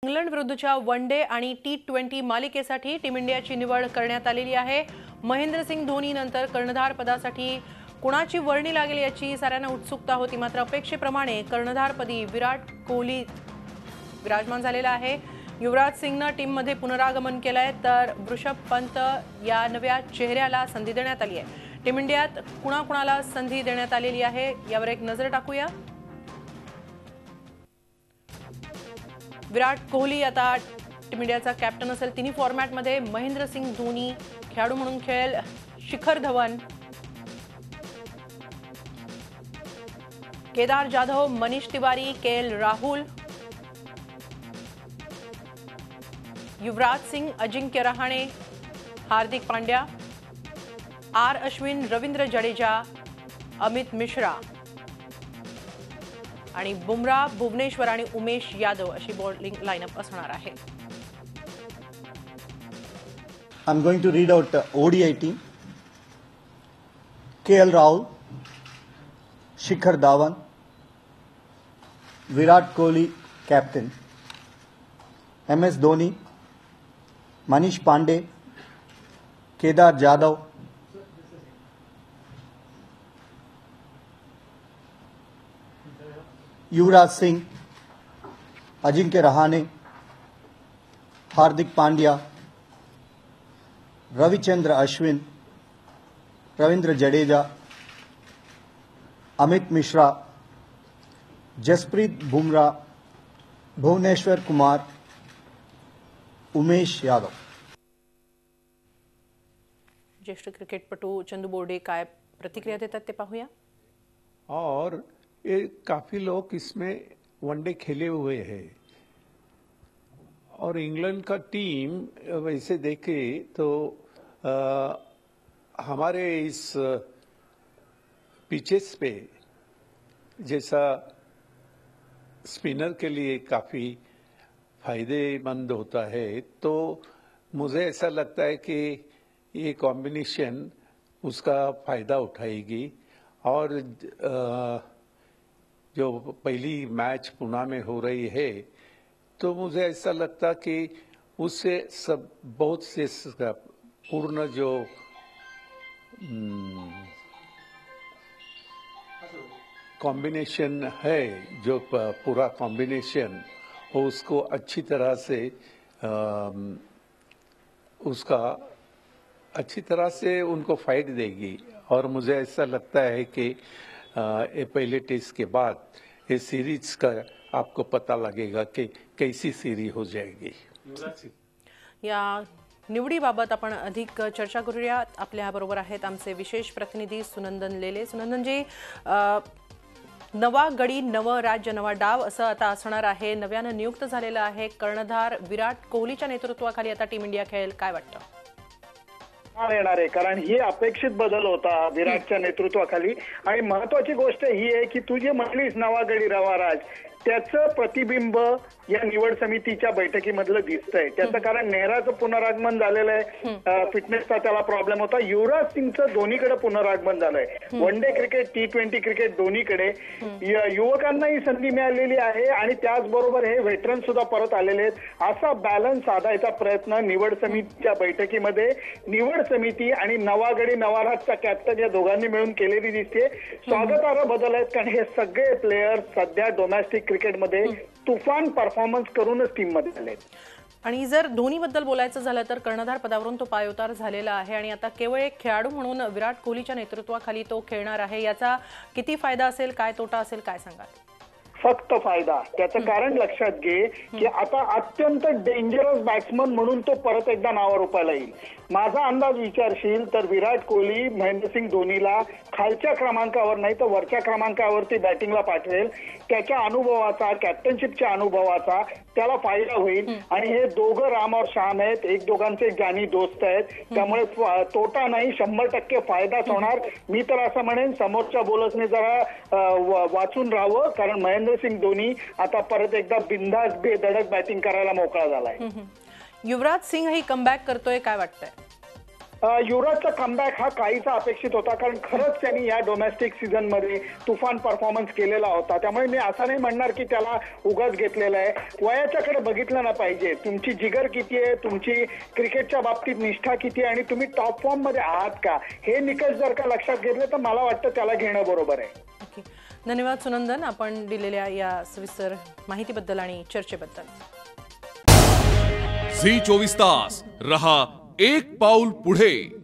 England विरुद्धच्या one day आणि T20 मालिकेसाठी टीम इंडियाची निवड करण्यात आलेली आहे। महेंद्रसिंग धोनी नंतर कर्णधार पदासाठी कुणाची वर्णी लागेल याची साऱ्यांना उत्सुकता होती, मात्र अपेक्षेप्रमाणे कर्णधारपदी विराट कोहली विराजमान झालेला आहे। युवराज सिंगने टीममध्ये पुनरागमन केलंय, तर ऋषभ पंत या नव्या चेहऱ्याला संधी देण्यात आली आहे। टीम इंडियात कुणाकुणाला संधी देण्यात आलेली आहे यावर एक नजर टाकूया। विराट कोहली आता टीम इंडियाचा कॅप्टन असेल। तिन्ही फॉर्मॅटमध्ये महेंद्रसिंग धोनी खेळाडू म्हणून खेळेल, शिखर धवन, केदार जाधव, मनीष तिवारी, KL राहुल, युवराज सिंग, अजिंक्य रहाणे, हार्दिक पांड्या, R अश्विन, रवींद्र जडेजा, अमित मिश्रा आणि बुमराह, भुवनेश्वर आणि उमेश यादव अशी बॉलिंग लाइनअप असणार आहे। I'm going to read out ODI team. KL Rahul, Shikhar Dhawan, Virat Kohli captain, MS Dhoni, Manish Pandey, Kedar Jadhav, Yuvraj Singh, Ajinkya Rahane, Hardik Pandya, Ravichander Ashwin, Ravindra Jadeja, Amit Mishra, Jasprit Bumrah, Bhuvneshwar Kumar, Umesh Yadav. ज्येष्ठ क्रिकेटपटू चंदू बोर्डे काय प्रतिक्रिया देतात ते पाहूया। और ये काफी लोग इसमें वनडे खेले हुए हैं और इंग्लैंड का टीम वैसे देखे तो हमारे इस पिचेस पे जैसा स्पिनर के लिए काफी फायदेमंद होता है, तो मुझे ऐसा लगता है कि ये कॉम्बिनेशन उसका फायदा उठाएगी। और जो पहली मैच पुणे में हो रही है, तो मुझे ऐसा लगता कि उससे सब बहुत से पूर्ण जो कॉम्बिनेशन है, जो पूरा कॉम्बिनेशन उसको अच्छी तरह से उसका अच्छी तरह से उनको फाइट देगी। और मुझे ऐसा लगता है कि ये पहले टेस्ट के बाद ये सीरीज का आपको पता लगेगा कि कैसी सीरीज हो जाएगी। या निवडीबाबत आपण अधिक चर्चा करूया। आपल्या बरोबर आहेत आमचे विशेष प्रतिनिधी सुनंदन लेले। सुनंदन जी, नवा गडी नव राज्य नवा डाव असं आता असणार आहे। नव्याने नियुक्त झालेला आहे कर्णधार विराट कोहलीच्या नेतृत्वाखाली आता टीम इंडिया खेळेल, काय वाटतं? येणार आहे, कारण ही अपेक्षित बदल होता विराटच्या नेतृत्वाखाली। आणि महत्वाची गोष्ट ही आहे की तू जे म्हणलीस नवा गडी नवा राज, त्याचं प्रतिबिंब या निवड समितीच्या बैठकीमधलं दिसतंय। त्याचं कारण नेहराचं पुनरागमन झालेलं आहे, फिटनेसचा त्याला प्रॉब्लेम होता। युवराज सिंगचं दोन्हीकडे पुनरागमन झालंय, one day cricket T20 cricket दोन्हीकडे युवकांनाही संधी मिळालेली आहे आणि त्याचबरोबर हे व्हेटरन सुद्धा परत आलेले आहेत। असा बॅलन्स साधायचा प्रयत्न निवड समितीच्या बैठकीमध्ये निवड समिती आणि नवा गडी नवा राजचा कॅप्टन या दोघांनी मिळून केलेली दिसते। स्वागतार्ह बदल आहेत, कारण हे सगळे प्लेयर्स सध्या डोमेस्टिक क्रिकेटमध्ये तुफान परफॉर्मन्स करूनच टीम मध्ये आले। आणि जर धोनीबद्दल बोलायचं झालं तर कर्णधार पदावरून तो पायउतार झालेला आहे आणि आता केवळ एक खेळाडू म्हणून विराट कोहलीच्या नेतृत्वाखाली तो खेळणार आहे। याचा किती फायदा असेल, काय तोटा असेल, काय सांगाल? फक्त फायदा। त्याचं कारण लक्षात घे की आता अत्यंत डेंजरस बॅट्समन म्हणून तो परत एकदा नावावर रुपायला येईल। माझा अंदाज विचारशील तर विराट कोहली महेंद्रसिंग धोनीला खालच्या क्रमांकावर नाही तर वरच्या क्रमांकावरती बॅटिंगला पाठवेल। त्याच्या अनुभवाचा, कॅप्टनशिपच्या अनुभवाचा त्याला फायदा होईल। आणि हे दोघं राम और श्याम आहेत, एक दोघांचे जानी दोस्त आहेत, त्यामुळे तोटा नाही 100% फायदाच होणार। मी तर असं म्हणेन समोरच्या बॉलर्सने जरा वाचून राहावं, कारण महेंद्रसिंग धोनी आता परत एकदा बिंदास बेधडक बॅटिंग करायला मोकळा झालाय। युवराज सिंग ही कमबॅक करतोय, काय वाटतंय? युवराजचा कमबॅक हा काहीसा अपेक्षित होता, कारण खरंच त्यांनी या डोमेस्टिक सीझन मध्ये तुफान परफॉर्मन्स केलेला होता. त्यामुळे मी असं नाही म्हणणार की त्याला उगाच घेतलेला आहे. वयाच्याकडे बघितलं ना पाहिजे, तुमची जिगर किती आहे, तुमची क्रिकेटच्या बाबतीत निष्ठा किती आहे आणि तुम्ही टॉप फॉर्म मध्ये आहात का, हे निकष जर का लक्षात घेतले तर मला वाटतं त्याला घेणं बरोबर आहे. ओके, धन्यवाद सुनंदन, आपण दिलेल्या या सविस्तर माहितीबद्दल आणि चर्चेबद्दल. झी 24 तास रहा एक पाऊल पुढे.